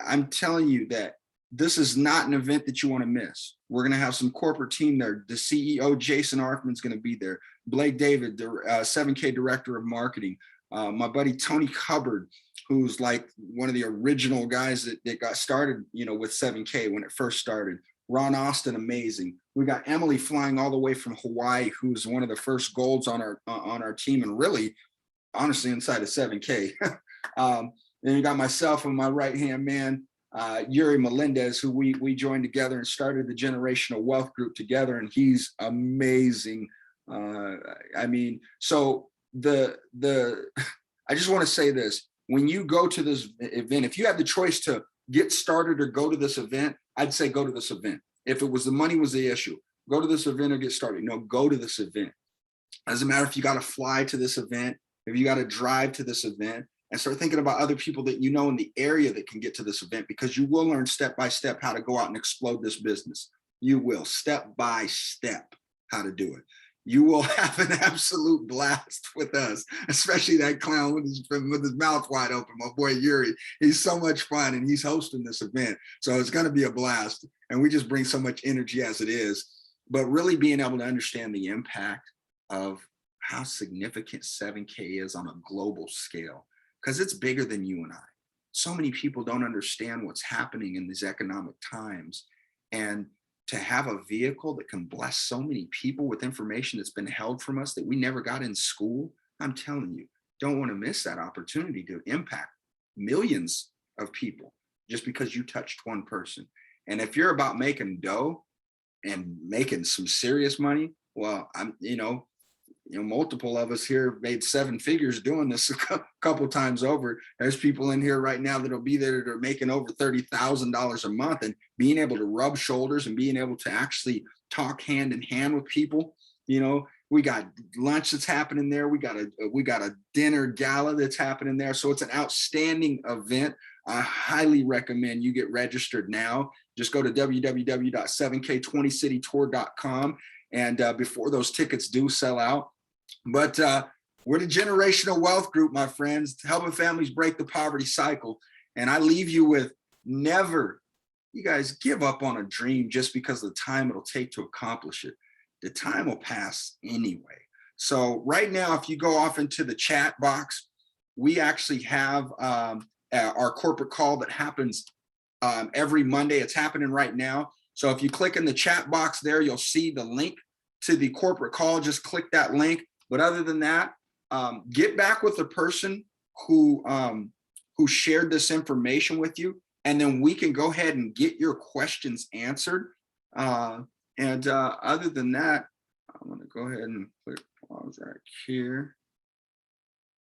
I'm telling you that this is not an event that you want to miss. We're going to have some corporate team there. The CEO, Jason Arfman, is going to be there. Blake David, the 7K director of marketing. My buddy, Tony Hubbard, who's like one of the original guys that got started, with 7K when it first started. Ron Austin, amazing. We got Emily flying all the way from Hawaii, who's one of the first golds on our team, and really, honestly, inside of 7K. Then you got myself and my right-hand man, Yuri Melendez, who we joined together and started the Generational Wealth Group together, and he's amazing. So I just want to say this. When you go to this event, if you have the choice to get started or go to this event, I'd say go to this event. If it was the money was the issue, go to this event or get started. No, go to this event. Doesn't matter if you got to fly to this event, if you got to drive to this event, and start thinking about other people that you know in the area that can get to this event, because you will learn step by step how to go out and explode this business. You will, step by step, how to do it. You will have an absolute blast with us, especially that clown with his mouth wide open, my boy Yuri. He's so much fun, and he's hosting this event. So it's going to be a blast. And we just bring so much energy as it is. But really being able to understand the impact of how significant 7K is on a global scale, because it's bigger than you and I. So many people don't understand what's happening in these economic times. And to have a vehicle that can bless so many people with information that's been held from us that we never got in school, I'm telling you, don't want to miss that opportunity to impact millions of people just because you touched one person. And if you're about making dough and making some serious money, well, multiple of us here made 7 figures doing this a couple times over. There's people in here right now that'll be there that are making over $30,000 a month, and being able to rub shoulders and being able to actually talk hand in hand with people. We got lunch that's happening there. We got a dinner gala that's happening there. So it's an outstanding event. I highly recommend you get registered now. Just go to www.7k20citytour.com and before those tickets do sell out. But we're the Generational Wealth Group, my friends, helping families break the poverty cycle. And I leave you with never, you guys, give up on a dream just because of the time it'll take to accomplish it. The time will pass anyway. So right now, if you go off into the chat box, we actually have our corporate call that happens every Monday. It's happening right now. So if you click in the chat box there, you'll see the link to the corporate call. Just click that link. But other than that, get back with the person who shared this information with you, and then we can go ahead and get your questions answered. Other than that, I'm going to go ahead and click pause right here.